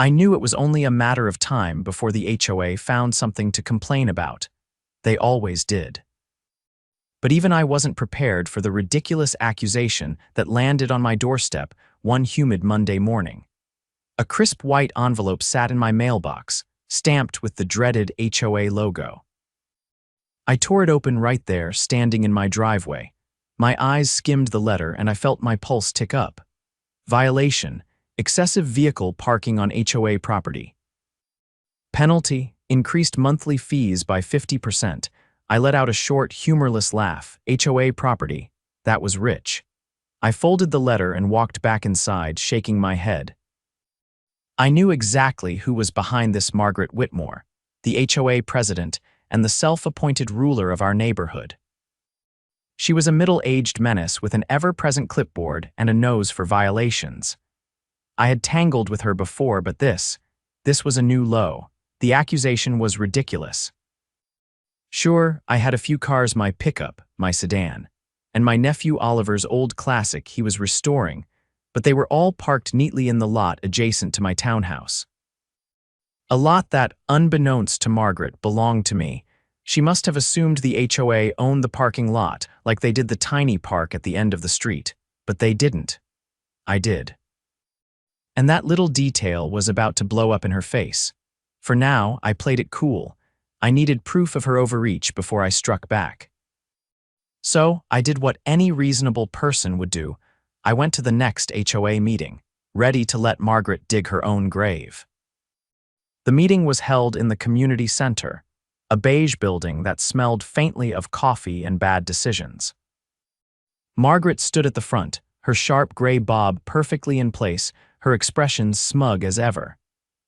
I knew it was only a matter of time before the HOA found something to complain about. They always did. But even I wasn't prepared for the ridiculous accusation that landed on my doorstep one humid Monday morning. A crisp white envelope sat in my mailbox, stamped with the dreaded HOA logo. I tore it open right there, standing in my driveway. My eyes skimmed the letter and I felt my pulse tick up. Violation: excessive vehicle parking on HOA property. Penalty: increased monthly fees by 50%. I let out a short, humorless laugh. HOA property. That was rich. I folded the letter and walked back inside, shaking my head. I knew exactly who was behind this: Margaret Whitmore, the HOA president and the self-appointed ruler of our neighborhood. She was a middle-aged menace with an ever-present clipboard and a nose for violations. I had tangled with her before, but this was a new low. The accusation was ridiculous. Sure, I had a few cars: my pickup, my sedan, and my nephew Oliver's old classic he was restoring, but they were all parked neatly in the lot adjacent to my townhouse. A lot that, unbeknownst to Margaret, belonged to me. She must have assumed the HOA owned the parking lot, like they did the tiny park at the end of the street, but they didn't. I did. And that little detail was about to blow up in her face. For now, I played it cool. I needed proof of her overreach before I struck back. So, I did what any reasonable person would do. I went to the next HOA meeting, ready to let Margaret dig her own grave. The meeting was held in the community center, a beige building that smelled faintly of coffee and bad decisions. Margaret stood at the front, her sharp gray bob perfectly in place, her expression smug as ever.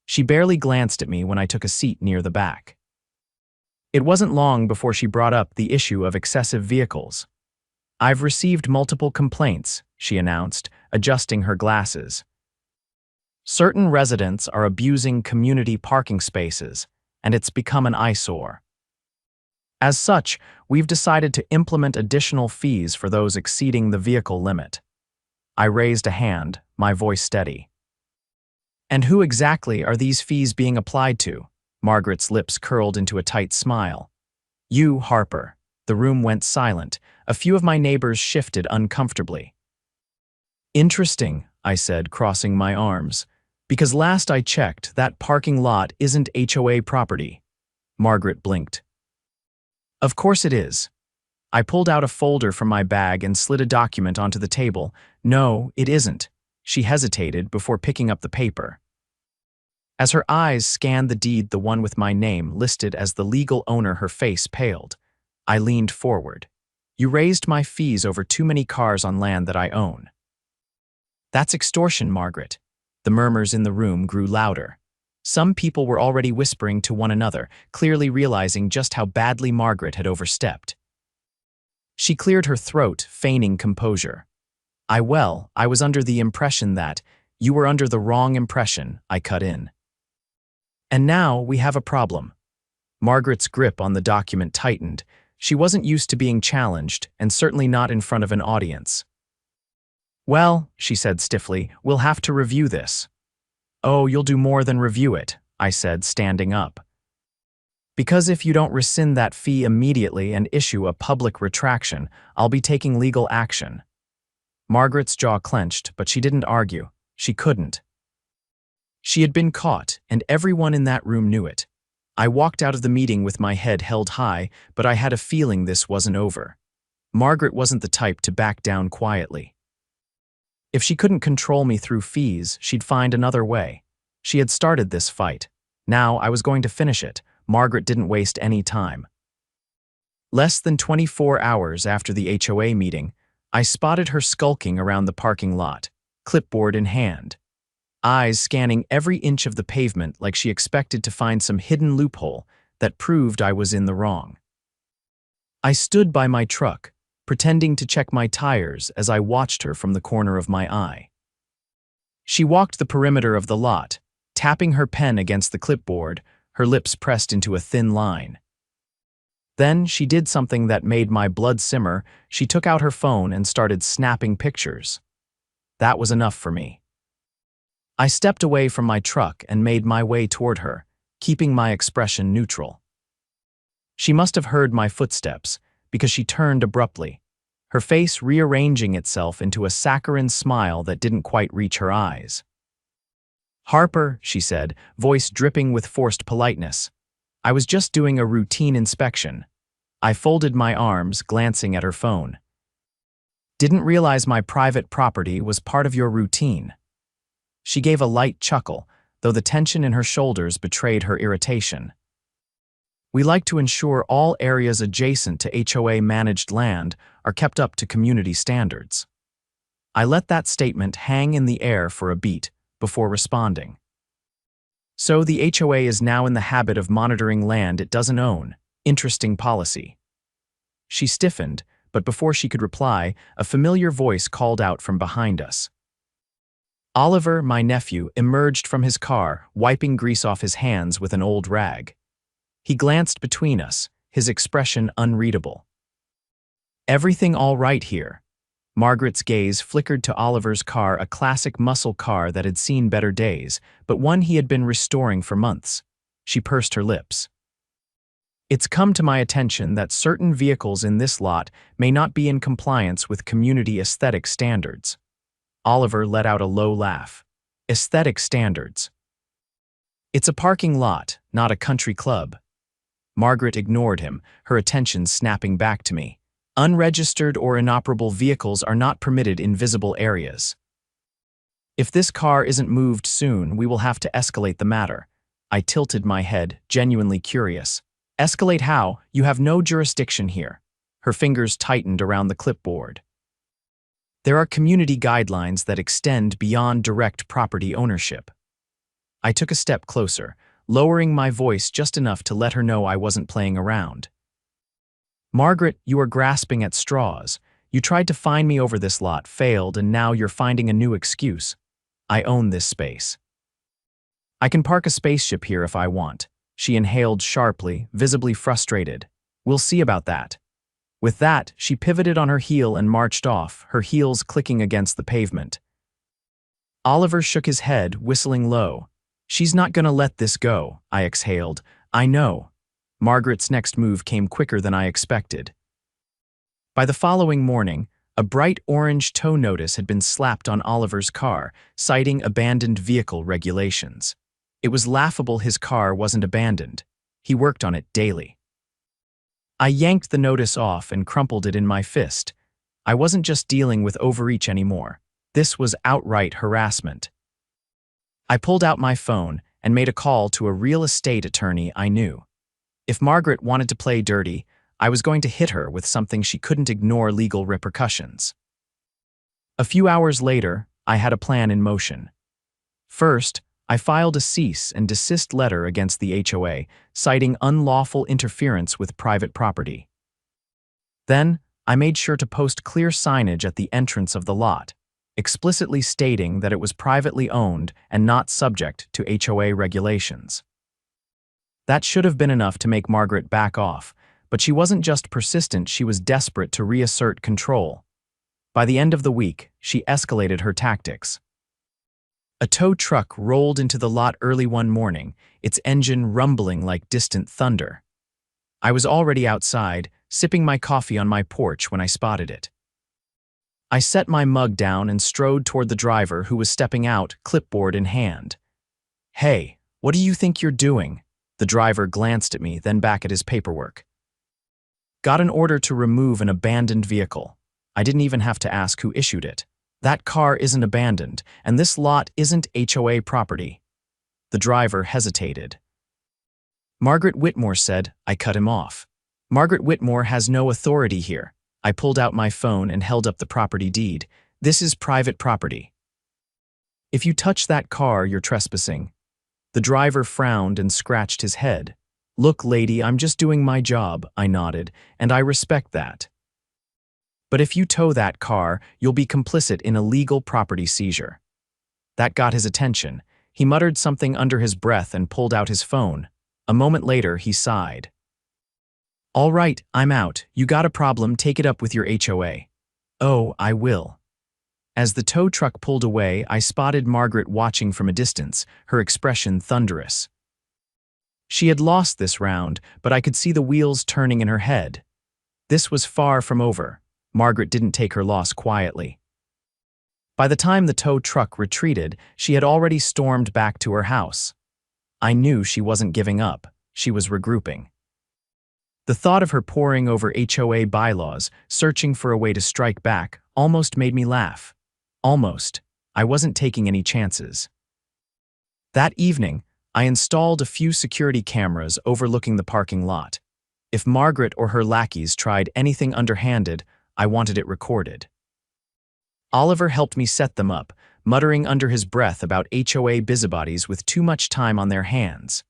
She barely glanced at me when I took a seat near the back. It wasn't long before she brought up the issue of excessive vehicles. "I've received multiple complaints," she announced, adjusting her glasses. "Certain residents are abusing community parking spaces, and it's become an eyesore. As such, we've decided to implement additional fees for those exceeding the vehicle limit." I raised a hand, my voice steady. "And who exactly are these fees being applied to?" Margaret's lips curled into a tight smile. "You, Harper." The room went silent. A few of my neighbors shifted uncomfortably. "Interesting," I said, crossing my arms. "Because last I checked, that parking lot isn't HOA property." Margaret blinked. "Of course it is." I pulled out a folder from my bag and slid a document onto the table. "No, it isn't." She hesitated before picking up the paper. As her eyes scanned the deed, the one with my name listed as the legal owner, her face paled. I leaned forward. "You raised my fees over too many cars on land that I own." "That's extortion, Margaret." The murmurs in the room grew louder. Some people were already whispering to one another, clearly realizing just how badly Margaret had overstepped. She cleared her throat, feigning composure. I was under the impression that—" "You were under the wrong impression," I cut in. "And now we have a problem." Margaret's grip on the document tightened. She wasn't used to being challenged, and certainly not in front of an audience. "Well," she said stiffly, "we'll have to review this." "Oh, you'll do more than review it," I said, standing up. "Because if you don't rescind that fee immediately and issue a public retraction, I'll be taking legal action." Margaret's jaw clenched, but she didn't argue. She couldn't. She had been caught, and everyone in that room knew it. I walked out of the meeting with my head held high, but I had a feeling this wasn't over. Margaret wasn't the type to back down quietly. If she couldn't control me through fees, she'd find another way. She had started this fight. Now I was going to finish it. Margaret didn't waste any time. Less than 24 hours after the HOA meeting, I spotted her skulking around the parking lot, clipboard in hand, eyes scanning every inch of the pavement like she expected to find some hidden loophole that proved I was in the wrong. I stood by my truck, pretending to check my tires as I watched her from the corner of my eye. She walked the perimeter of the lot, tapping her pen against the clipboard, her lips pressed into a thin line. Then she did something that made my blood simmer. She took out her phone and started snapping pictures. That was enough for me. I stepped away from my truck and made my way toward her, keeping my expression neutral. She must have heard my footsteps, because she turned abruptly, her face rearranging itself into a saccharine smile that didn't quite reach her eyes. "Harper," she said, voice dripping with forced politeness. "I was just doing a routine inspection." I folded my arms, glancing at her phone. "Didn't realize my private property was part of your routine." She gave a light chuckle, though the tension in her shoulders betrayed her irritation. "We like to ensure all areas adjacent to HOA-managed land are kept up to community standards." I let that statement hang in the air for a beat before responding. "So the HOA is now in the habit of monitoring land it doesn't own. Interesting policy." She stiffened, but before she could reply, a familiar voice called out from behind us. Oliver, my nephew, emerged from his car, wiping grease off his hands with an old rag. He glanced between us, his expression unreadable. "Everything all right here?" Margaret's gaze flickered to Oliver's car, a classic muscle car that had seen better days, but one he had been restoring for months. She pursed her lips. "It's come to my attention that certain vehicles in this lot may not be in compliance with community aesthetic standards." Oliver let out a low laugh. "Aesthetic standards? It's a parking lot, not a country club." Margaret ignored him, her attention snapping back to me. "Unregistered or inoperable vehicles are not permitted in visible areas. If this car isn't moved soon, we will have to escalate the matter." I tilted my head, genuinely curious. "Escalate how? You have no jurisdiction here." Her fingers tightened around the clipboard. "There are community guidelines that extend beyond direct property ownership." I took a step closer, lowering my voice just enough to let her know I wasn't playing around. "Margaret, you are grasping at straws. You tried to find me over this lot, failed, and now you're finding a new excuse. I own this space. I can park a spaceship here if I want." She inhaled sharply, visibly frustrated. "We'll see about that." With that, she pivoted on her heel and marched off, her heels clicking against the pavement. Oliver shook his head, whistling low. "She's not gonna let this go," I exhaled. "I know." Margaret's next move came quicker than I expected. By the following morning, a bright orange tow notice had been slapped on Oliver's car, citing abandoned vehicle regulations. It was laughable his car wasn't abandoned. He worked on it daily. I yanked the notice off and crumpled it in my fist. I wasn't just dealing with overreach anymore. This was outright harassment. I pulled out my phone and made a call to a real estate attorney I knew. If Margaret wanted to play dirty, I was going to hit her with something she couldn't ignore legal repercussions. A few hours later, I had a plan in motion. First, I filed a cease and desist letter against the HOA, citing unlawful interference with private property. Then, I made sure to post clear signage at the entrance of the lot, explicitly stating that it was privately owned and not subject to HOA regulations. That should have been enough to make Margaret back off, but she wasn't just persistent, she was desperate to reassert control. By the end of the week, she escalated her tactics. A tow truck rolled into the lot early one morning, its engine rumbling like distant thunder. I was already outside, sipping my coffee on my porch when I spotted it. I set my mug down and strode toward the driver who was stepping out, clipboard in hand. "Hey, what do you think you're doing?" The driver glanced at me, then back at his paperwork. "Got an order to remove an abandoned vehicle." I didn't even have to ask who issued it. "That car isn't abandoned, and this lot isn't HOA property." The driver hesitated. "Margaret Whitmore said," I cut him off. "Margaret Whitmore has no authority here." I pulled out my phone and held up the property deed. "This is private property. If you touch that car, you're trespassing." The driver frowned and scratched his head. "Look, lady, I'm just doing my job," I nodded, "and I respect that. But if you tow that car, you'll be complicit in a legal property seizure." That got his attention. He muttered something under his breath and pulled out his phone. A moment later, he sighed. "All right, I'm out. You got a problem, take it up with your HOA." "Oh, I will." As the tow truck pulled away, I spotted Margaret watching from a distance, her expression thunderous. She had lost this round, but I could see the wheels turning in her head. This was far from over. Margaret didn't take her loss quietly. By the time the tow truck retreated, she had already stormed back to her house. I knew she wasn't giving up. She was regrouping. The thought of her poring over HOA bylaws, searching for a way to strike back, almost made me laugh. Almost. I wasn't taking any chances. That evening, I installed a few security cameras overlooking the parking lot. If Margaret or her lackeys tried anything underhanded, I wanted it recorded. Oliver helped me set them up, muttering under his breath about HOA busybodies with too much time on their hands.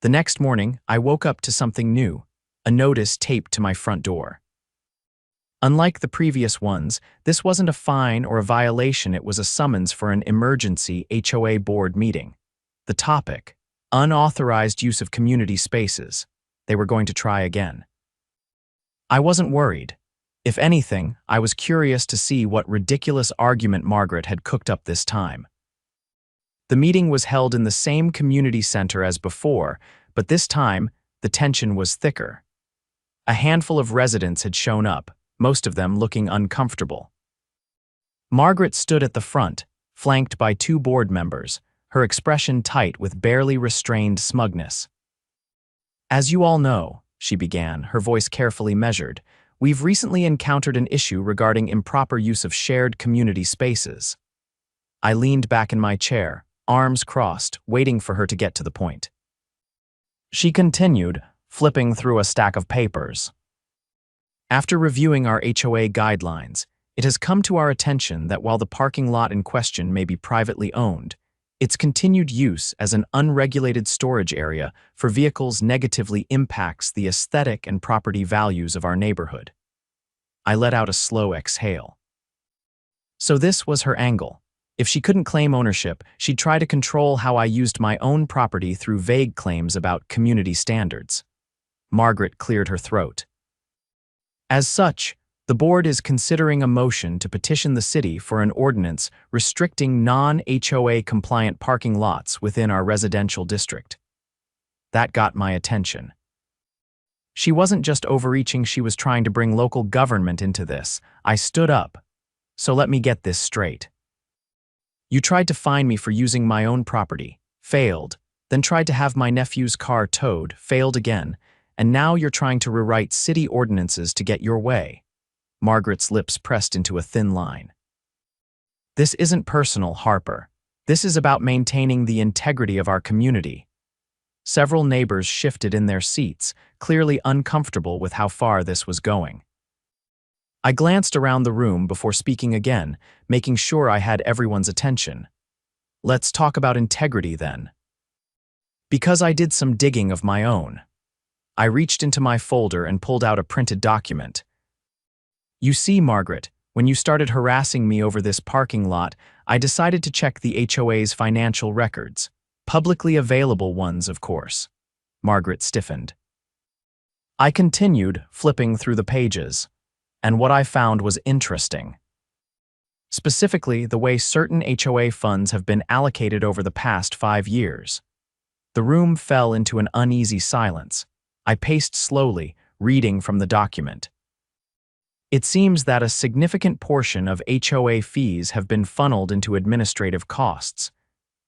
The next morning, I woke up to something new, a notice taped to my front door. Unlike the previous ones, this wasn't a fine or a violation, it was a summons for an emergency HOA board meeting. The topic: unauthorized use of community spaces. They were going to try again. I wasn't worried. If anything, I was curious to see what ridiculous argument Margaret had cooked up this time. The meeting was held in the same community center as before, but this time, the tension was thicker. A handful of residents had shown up, most of them looking uncomfortable. Margaret stood at the front, flanked by two board members, her expression tight with barely restrained smugness. "As you all know," she began, her voice carefully measured, "we've recently encountered an issue regarding improper use of shared community spaces." I leaned back in my chair, arms crossed, waiting for her to get to the point. She continued, flipping through a stack of papers. "After reviewing our HOA guidelines, it has come to our attention that while the parking lot in question may be privately owned, its continued use as an unregulated storage area for vehicles negatively impacts the aesthetic and property values of our neighborhood." I let out a slow exhale. So this was her angle. If she couldn't claim ownership, she'd try to control how I used my own property through vague claims about community standards. Margaret cleared her throat. "As such, the board is considering a motion to petition the city for an ordinance restricting non-HOA compliant parking lots within our residential district." That got my attention. She wasn't just overreaching, she was trying to bring local government into this. I stood up. "So let me get this straight. You tried to fine me for using my own property, failed, then tried to have my nephew's car towed, failed again, and now you're trying to rewrite city ordinances to get your way." Margaret's lips pressed into a thin line. "This isn't personal, Harper. This is about maintaining the integrity of our community." Several neighbors shifted in their seats, clearly uncomfortable with how far this was going. I glanced around the room before speaking again, making sure I had everyone's attention. "Let's talk about integrity then." Because I did some digging of my own. I reached into my folder and pulled out a printed document. "You see, Margaret, when you started harassing me over this parking lot, I decided to check the HOA's financial records. Publicly available ones, of course." Margaret stiffened. I continued, flipping through the pages, and what I found was interesting. Specifically, the way certain HOA funds have been allocated over the past 5 years. The room fell into an uneasy silence. I paced slowly, reading from the document. It seems that a significant portion of HOA fees have been funneled into administrative costs.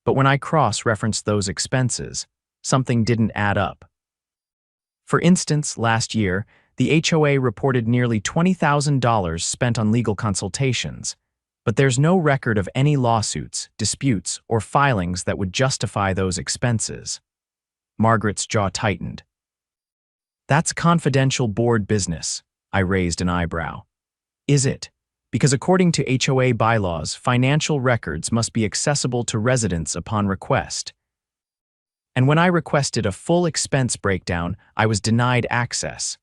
But when I cross-referenced those expenses, something didn't add up. For instance, last year, the HOA reported nearly $20,000 spent on legal consultations, but there's no record of any lawsuits, disputes, or filings that would justify those expenses. Margaret's jaw tightened. "That's confidential board business," I raised an eyebrow. "Is it? Because according to HOA bylaws, financial records must be accessible to residents upon request. And when I requested a full expense breakdown, I was denied access."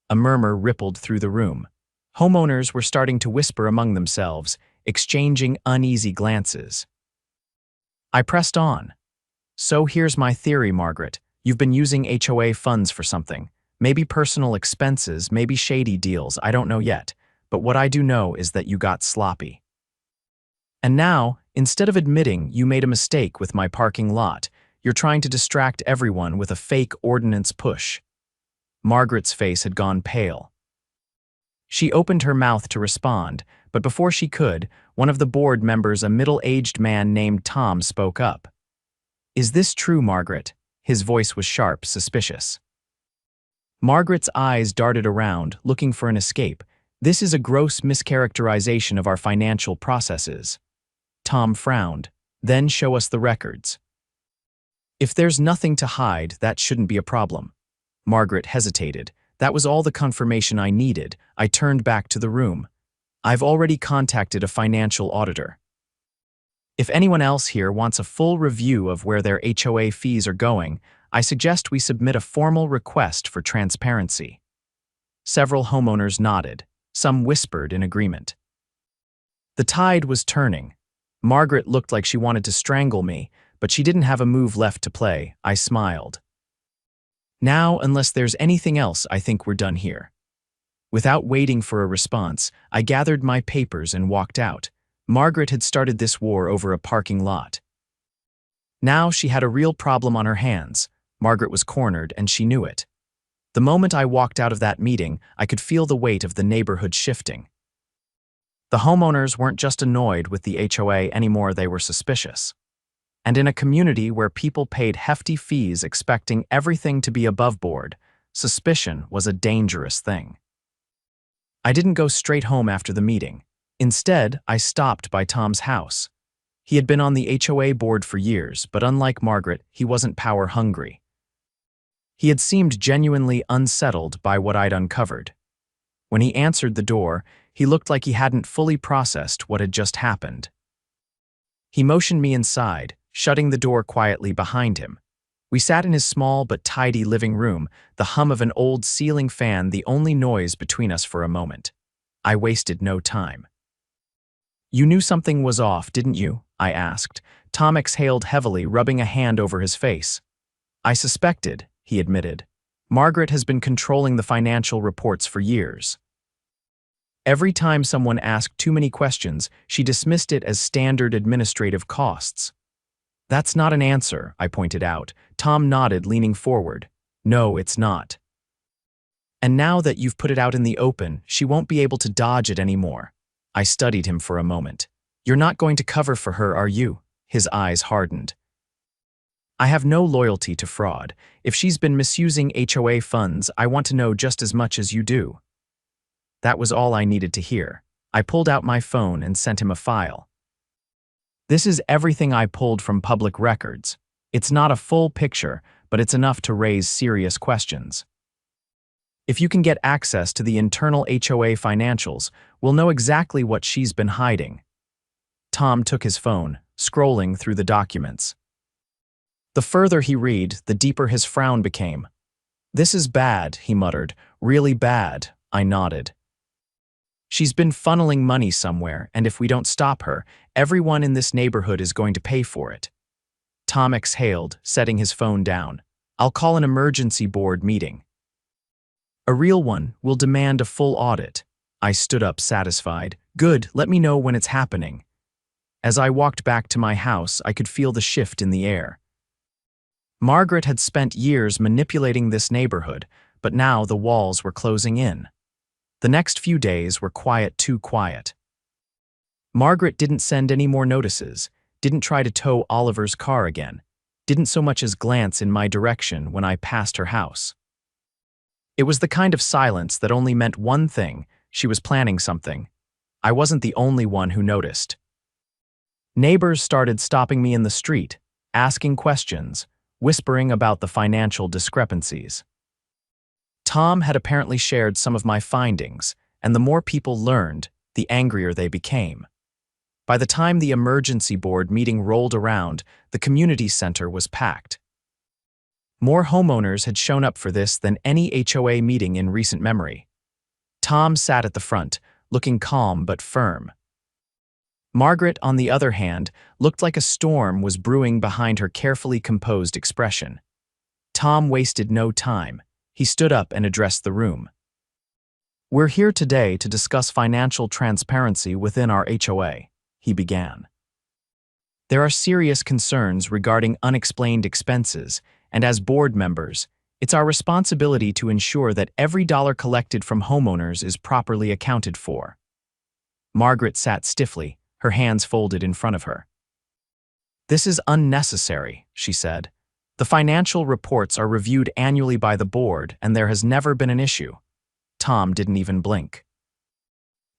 A murmur rippled through the room. Homeowners were starting to whisper among themselves, exchanging uneasy glances. I pressed on. "So here's my theory, Margaret. You've been using HOA funds for something. Maybe personal expenses, maybe shady deals, I don't know yet. But what I do know is that you got sloppy." And now, instead of admitting you made a mistake with my parking lot, you're trying to distract everyone with a fake ordinance push." Margaret's face had gone pale. She opened her mouth to respond, but before she could, one of the board members, a middle-aged man named Tom, spoke up. "Is this true, Margaret?" His voice was sharp, suspicious. Margaret's eyes darted around, looking for an escape. "This is a gross mischaracterization of our financial processes." Tom frowned. "Then show us the records." "If there's nothing to hide, that shouldn't be a problem." Margaret hesitated. "That was all the confirmation I needed." I turned back to the room. "I've already contacted a financial auditor. If anyone else here wants a full review of where their HOA fees are going, I suggest we submit a formal request for transparency." Several homeowners nodded. Some whispered in agreement. The tide was turning. Margaret looked like she wanted to strangle me, but she didn't have a move left to play. I smiled. "Now, unless there's anything else, I think we're done here." Without waiting for a response, I gathered my papers and walked out. Margaret had started this war over a parking lot. Now she had a real problem on her hands. Margaret was cornered, and she knew it. The moment I walked out of that meeting, I could feel the weight of the neighborhood shifting. The homeowners weren't just annoyed with the HOA anymore, they were suspicious. And in a community where people paid hefty fees expecting everything to be above board, suspicion was a dangerous thing. I didn't go straight home after the meeting. Instead, I stopped by Tom's house. He had been on the HOA board for years, but unlike Margaret, he wasn't power-hungry. He had seemed genuinely unsettled by what I'd uncovered. When he answered the door, he looked like he hadn't fully processed what had just happened. He motioned me inside, shutting the door quietly behind him. We sat in his small but tidy living room, the hum of an old ceiling fan the only noise between us for a moment. I wasted no time. "You knew something was off, didn't you?" I asked. Tom exhaled heavily, rubbing a hand over his face. "I suspected," he admitted. "Margaret has been controlling the financial reports for years. Every time someone asked too many questions, she dismissed it as standard administrative costs." "That's not an answer," I pointed out. Tom nodded, leaning forward. "No, it's not. And now that you've put it out in the open, she won't be able to dodge it anymore." I studied him for a moment. "You're not going to cover for her, are you?" His eyes hardened. "I have no loyalty to fraud. If she's been misusing HOA funds, I want to know just as much as you do." That was all I needed to hear. I pulled out my phone and sent him a file. "This is everything I pulled from public records. It's not a full picture, but it's enough to raise serious questions. If you can get access to the internal HOA financials, we'll know exactly what she's been hiding." Tom took his phone, scrolling through the documents. The further he read, the deeper his frown became. "This is bad," he muttered. "Really bad." I nodded. "She's been funneling money somewhere, and if we don't stop her, everyone in this neighborhood is going to pay for it." Tom exhaled, setting his phone down. "I'll call an emergency board meeting. A real one. Will demand a full audit." I stood up, satisfied. "Good, let me know when it's happening." As I walked back to my house, I could feel the shift in the air. Margaret had spent years manipulating this neighborhood, but now the walls were closing in. The next few days were quiet, too quiet. Margaret didn't send any more notices, didn't try to tow Oliver's car again, didn't so much as glance in my direction when I passed her house. It was the kind of silence that only meant one thing: she was planning something. I wasn't the only one who noticed. Neighbors started stopping me in the street, asking questions, whispering about the financial discrepancies. Tom had apparently shared some of my findings, and the more people learned, the angrier they became. By the time the emergency board meeting rolled around, the community center was packed. More homeowners had shown up for this than any HOA meeting in recent memory. Tom sat at the front, looking calm but firm. Margaret, on the other hand, looked like a storm was brewing behind her carefully composed expression. Tom wasted no time. He stood up and addressed the room. "We're here today to discuss financial transparency within our HOA," he began. There are serious concerns regarding unexplained expenses, and as board members, it's our responsibility to ensure that every dollar collected from homeowners is properly accounted for. Margaret sat stiffly, her hands folded in front of her. "This is unnecessary," she said. "The financial reports are reviewed annually by the board, and there has never been an issue." Tom didn't even blink.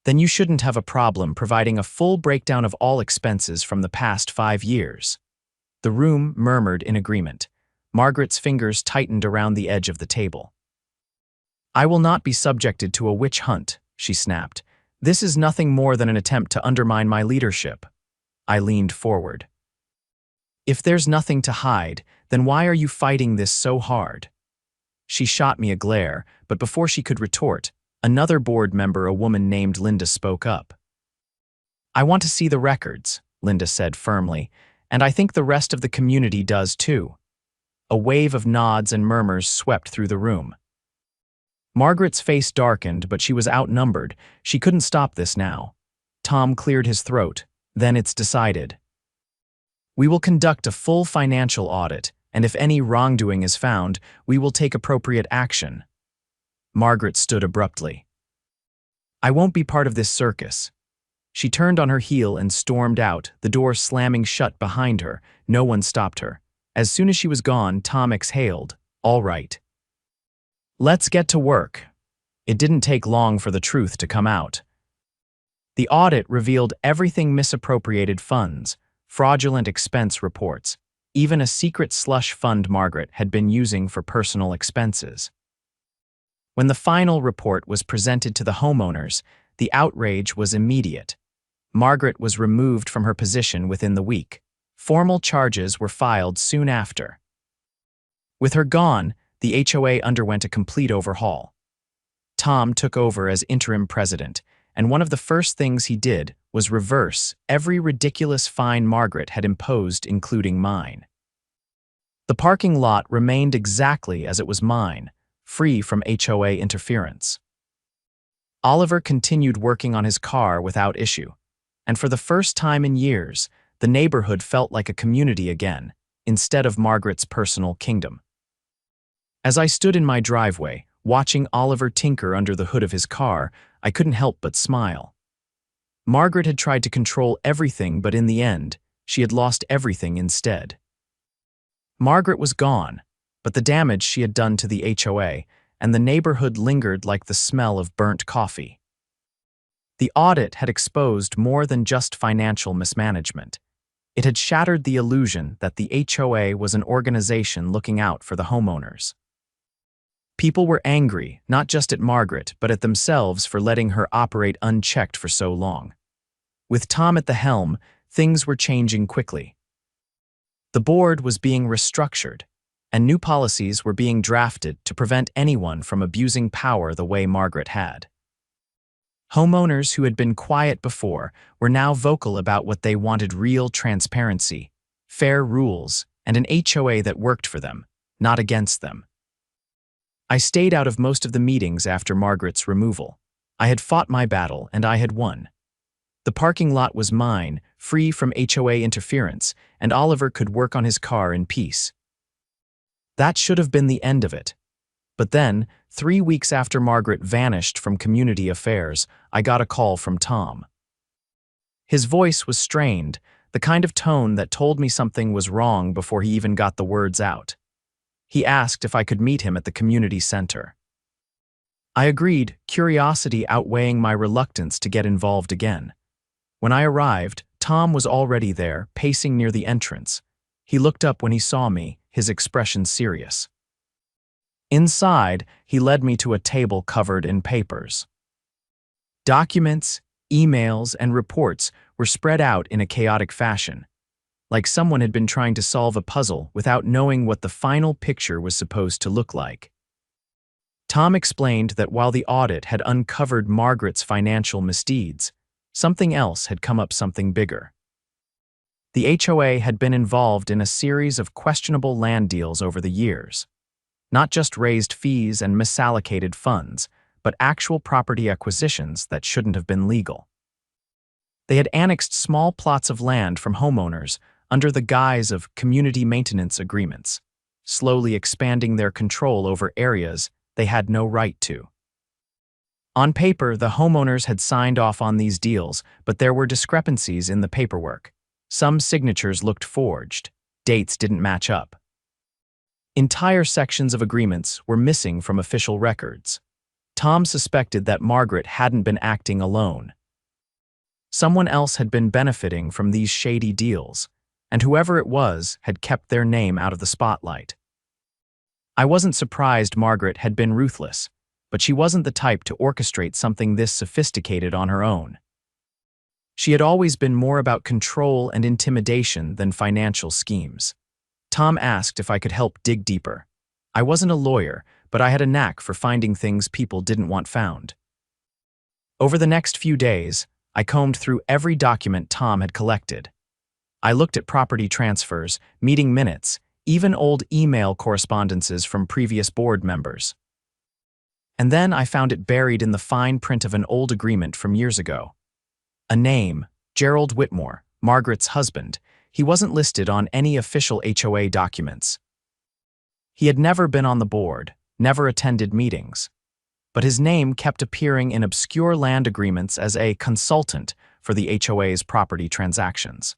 "Then you shouldn't have a problem providing a full breakdown of all expenses from the past 5 years." The room murmured in agreement. Margaret's fingers tightened around the edge of the table. "I will not be subjected to a witch hunt," she snapped. "This is nothing more than an attempt to undermine my leadership." I leaned forward. "If there's nothing to hide, then why are you fighting this so hard?" She shot me a glare, but before she could retort, another board member, a woman named Linda, spoke up. "I want to see the records," Linda said firmly, "and I think the rest of the community does too." A wave of nods and murmurs swept through the room. Margaret's face darkened, but she was outnumbered. She couldn't stop this now. Tom cleared his throat. "Then it's decided. We will conduct a full financial audit, and if any wrongdoing is found, we will take appropriate action." Margaret stood abruptly. "I won't be part of this circus." She turned on her heel and stormed out, the door slamming shut behind her. No one stopped her. As soon as she was gone, Tom exhaled. "All right. Let's get to work." It didn't take long for the truth to come out. The audit revealed everything: misappropriated funds, fraudulent expense reports, even a secret slush fund Margaret had been using for personal expenses. When the final report was presented to the homeowners, the outrage was immediate. Margaret was removed from her position within the week. Formal charges were filed soon after. With her gone, the HOA underwent a complete overhaul. Tom took over as interim president, and one of the first things he did was reverse every ridiculous fine Margaret had imposed, including mine. The parking lot remained exactly as it was mine, free from HOA interference. Oliver continued working on his car without issue, and for the first time in years, the neighborhood felt like a community again, instead of Margaret's personal kingdom. As I stood in my driveway, watching Oliver tinker under the hood of his car, I couldn't help but smile. Margaret had tried to control everything, but in the end, she had lost everything instead. Margaret was gone, but the damage she had done to the HOA and the neighborhood lingered like the smell of burnt coffee. The audit had exposed more than just financial mismanagement. It had shattered the illusion that the HOA was an organization looking out for the homeowners. People were angry, not just at Margaret, but at themselves for letting her operate unchecked for so long. With Tom at the helm, things were changing quickly. The board was being restructured, and new policies were being drafted to prevent anyone from abusing power the way Margaret had. Homeowners who had been quiet before were now vocal about what they wanted: real transparency, fair rules, and an HOA that worked for them, not against them. I stayed out of most of the meetings after Margaret's removal. I had fought my battle, and I had won. The parking lot was mine, free from HOA interference, and Oliver could work on his car in peace. That should have been the end of it. But then, 3 weeks after Margaret vanished from community affairs, I got a call from Tom. His voice was strained, the kind of tone that told me something was wrong before he even got the words out. He asked if I could meet him at the community center. I agreed, curiosity outweighing my reluctance to get involved again. When I arrived, Tom was already there, pacing near the entrance. He looked up when he saw me, his expression serious. Inside, he led me to a table covered in papers. Documents, emails, and reports were spread out in a chaotic fashion, like someone had been trying to solve a puzzle without knowing what the final picture was supposed to look like. Tom explained that while the audit had uncovered Margaret's financial misdeeds, something else had come up, something bigger. The HOA had been involved in a series of questionable land deals over the years. Not just raised fees and misallocated funds, but actual property acquisitions that shouldn't have been legal. They had annexed small plots of land from homeowners, under the guise of community maintenance agreements, slowly expanding their control over areas they had no right to. On paper, the homeowners had signed off on these deals, but there were discrepancies in the paperwork. Some signatures looked forged, dates didn't match up. Entire sections of agreements were missing from official records. Tom suspected that Margaret hadn't been acting alone. Someone else had been benefiting from these shady deals, and whoever it was had kept their name out of the spotlight. I wasn't surprised Margaret had been ruthless, but she wasn't the type to orchestrate something this sophisticated on her own. She had always been more about control and intimidation than financial schemes. Tom asked if I could help dig deeper. I wasn't a lawyer, but I had a knack for finding things people didn't want found. Over the next few days, I combed through every document Tom had collected. I looked at property transfers, meeting minutes, even old email correspondences from previous board members. And then I found it buried in the fine print of an old agreement from years ago. A name, Gerald Whitmore, Margaret's husband. He wasn't listed on any official HOA documents. He had never been on the board, never attended meetings. But his name kept appearing in obscure land agreements as a consultant for the HOA's property transactions.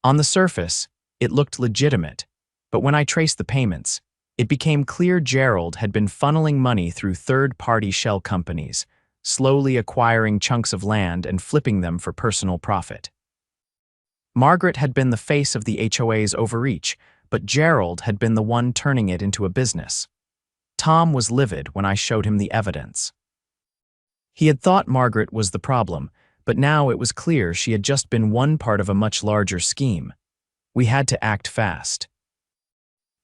On the surface, it looked legitimate, but when I traced the payments, it became clear Gerald had been funneling money through third-party shell companies, slowly acquiring chunks of land and flipping them for personal profit. Margaret had been the face of the HOA's overreach, but Gerald had been the one turning it into a business. Tom was livid when I showed him the evidence. He had thought Margaret was the problem, but now it was clear she had just been one part of a much larger scheme. We had to act fast.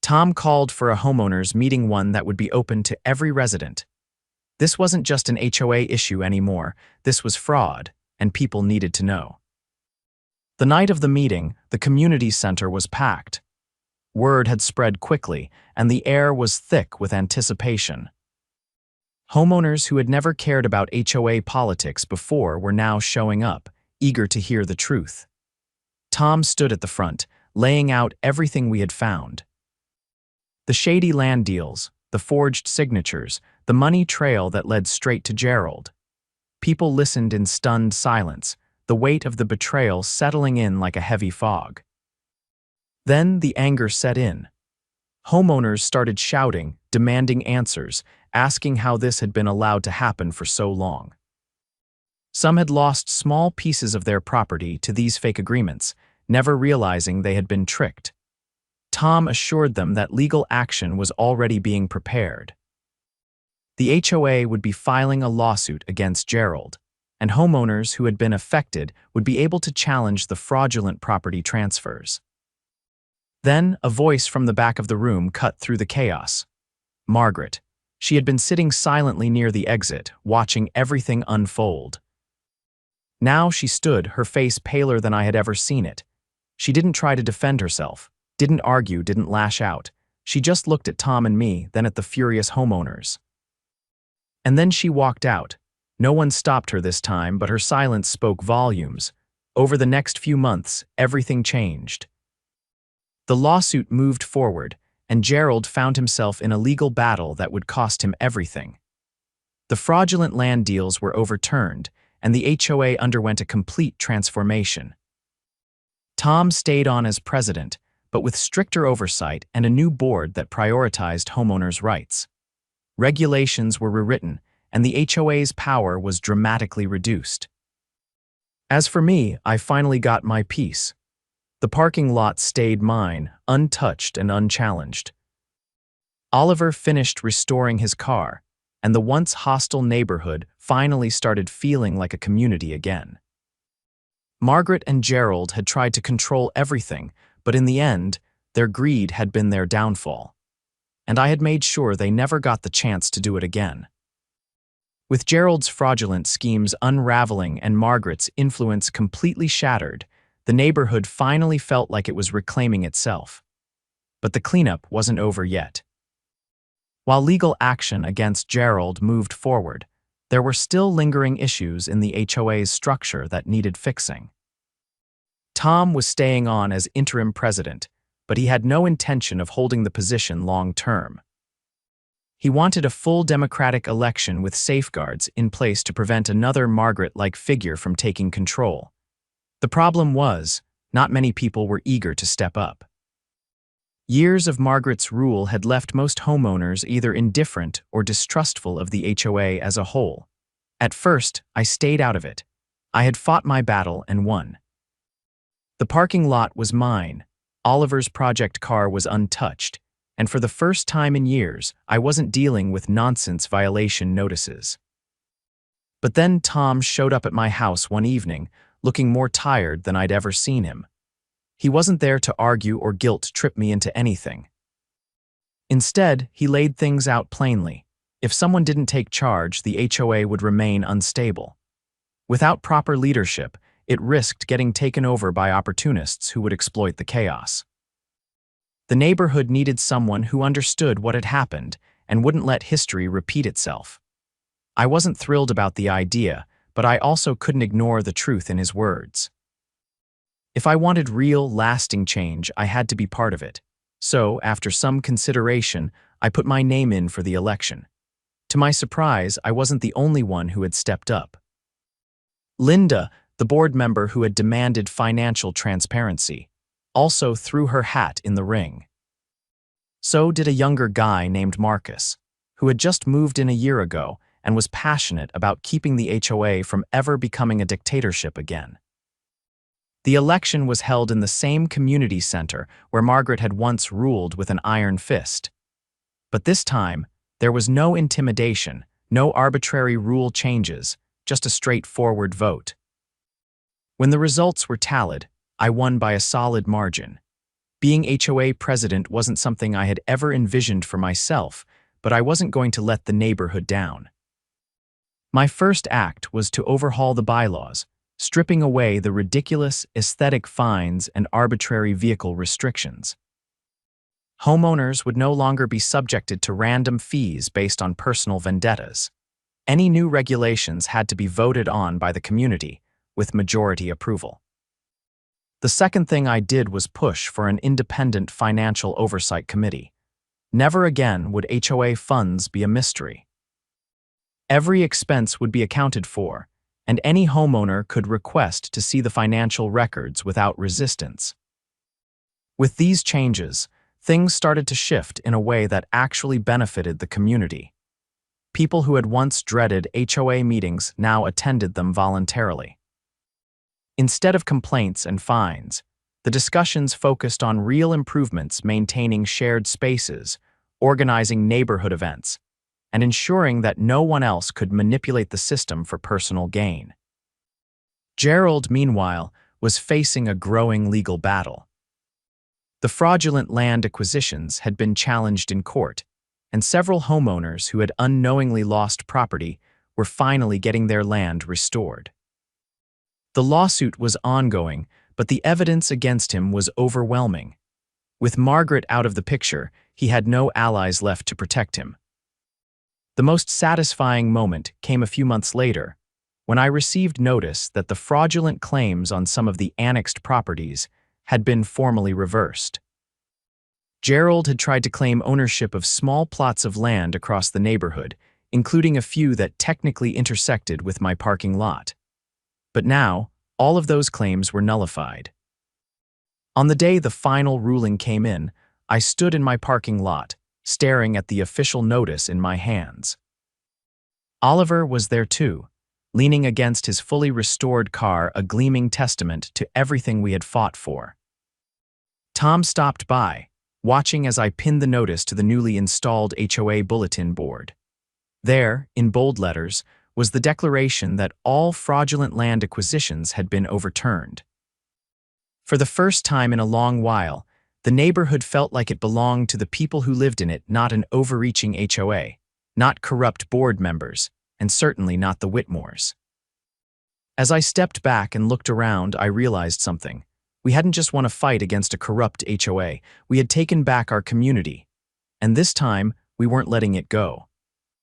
Tom called for a homeowners meeting, one that would be open to every resident. This wasn't just an HOA issue anymore, this was fraud, and people needed to know. The night of the meeting, the community center was packed. Word had spread quickly, and the air was thick with anticipation. Homeowners who had never cared about HOA politics before were now showing up, eager to hear the truth. Tom stood at the front, laying out everything we had found. The shady land deals, the forged signatures, the money trail that led straight to Gerald. People listened in stunned silence, the weight of the betrayal settling in like a heavy fog. Then the anger set in. Homeowners started shouting, demanding answers, asking how this had been allowed to happen for so long. Some had lost small pieces of their property to these fake agreements, never realizing they had been tricked. Tom assured them that legal action was already being prepared. The HOA would be filing a lawsuit against Gerald, and homeowners who had been affected would be able to challenge the fraudulent property transfers. Then, a voice from the back of the room cut through the chaos. Margaret. She had been sitting silently near the exit, watching everything unfold. Now she stood, her face paler than I had ever seen it. She didn't try to defend herself, didn't argue, didn't lash out. She just looked at Tom and me, then at the furious homeowners. And then she walked out. No one stopped her this time, but her silence spoke volumes. Over the next few months, everything changed. The lawsuit moved forward, and Gerald found himself in a legal battle that would cost him everything. The fraudulent land deals were overturned, and the HOA underwent a complete transformation. Tom stayed on as president, but with stricter oversight and a new board that prioritized homeowners' rights. Regulations were rewritten, and the HOA's power was dramatically reduced. As for me, I finally got my piece. The parking lot stayed mine, untouched and unchallenged. Oliver finished restoring his car, and the once hostile neighborhood finally started feeling like a community again. Margaret and Gerald had tried to control everything, but in the end, their greed had been their downfall. And I had made sure they never got the chance to do it again. With Gerald's fraudulent schemes unraveling and Margaret's influence completely shattered, the neighborhood finally felt like it was reclaiming itself. But the cleanup wasn't over yet. While legal action against Gerald moved forward, there were still lingering issues in the HOA's structure that needed fixing. Tom was staying on as interim president, but he had no intention of holding the position long-term. He wanted a full democratic election with safeguards in place to prevent another Margaret-like figure from taking control. The problem was, not many people were eager to step up. Years of Margaret's rule had left most homeowners either indifferent or distrustful of the HOA as a whole. At first, I stayed out of it. I had fought my battle and won. The parking lot was mine. Oliver's project car was untouched, and for the first time in years, I wasn't dealing with nonsense violation notices. But then Tom showed up at my house one evening, looking more tired than I'd ever seen him. He wasn't there to argue or guilt-trip me into anything. Instead, he laid things out plainly. If someone didn't take charge, the HOA would remain unstable. Without proper leadership, it risked getting taken over by opportunists who would exploit the chaos. The neighborhood needed someone who understood what had happened and wouldn't let history repeat itself. I wasn't thrilled about the idea, but I also couldn't ignore the truth in his words. If I wanted real, lasting change, I had to be part of it. So, after some consideration, I put my name in for the election. To my surprise, I wasn't the only one who had stepped up. Linda, the board member who had demanded financial transparency, also threw her hat in the ring. So did a younger guy named Marcus, who had just moved in a year ago and was passionate about keeping the HOA from ever becoming a dictatorship again. The election was held in the same community center where Margaret had once ruled with an iron fist. But this time, there was no intimidation, no arbitrary rule changes, just a straightforward vote. When the results were tallied, I won by a solid margin. Being HOA president wasn't something I had ever envisioned for myself, but I wasn't going to let the neighborhood down. My first act was to overhaul the bylaws, stripping away the ridiculous aesthetic fines and arbitrary vehicle restrictions. Homeowners would no longer be subjected to random fees based on personal vendettas. Any new regulations had to be voted on by the community, with majority approval. The second thing I did was push for an independent financial oversight committee. Never again would HOA funds be a mystery. Every expense would be accounted for, and any homeowner could request to see the financial records without resistance. With these changes, things started to shift in a way that actually benefited the community. People who had once dreaded HOA meetings now attended them voluntarily. Instead of complaints and fines, the discussions focused on real improvements, maintaining shared spaces, organizing neighborhood events, and ensuring that no one else could manipulate the system for personal gain. Gerald, meanwhile, was facing a growing legal battle. The fraudulent land acquisitions had been challenged in court, and several homeowners who had unknowingly lost property were finally getting their land restored. The lawsuit was ongoing, but the evidence against him was overwhelming. With Margaret out of the picture, he had no allies left to protect him. The most satisfying moment came a few months later, when I received notice that the fraudulent claims on some of the annexed properties had been formally reversed. Gerald had tried to claim ownership of small plots of land across the neighborhood, including a few that technically intersected with my parking lot. But now, all of those claims were nullified. On the day the final ruling came in, I stood in my parking lot, staring at the official notice in my hands. Oliver was there too, leaning against his fully restored car, a gleaming testament to everything we had fought for. Tom stopped by, watching as I pinned the notice to the newly installed HOA bulletin board. There, in bold letters, was the declaration that all fraudulent land acquisitions had been overturned. For the first time in a long while, the neighborhood felt like it belonged to the people who lived in it, not an overreaching HOA, not corrupt board members, and certainly not the Whitmores. As I stepped back and looked around, I realized something. We hadn't just won a fight against a corrupt HOA, we had taken back our community. And this time, we weren't letting it go.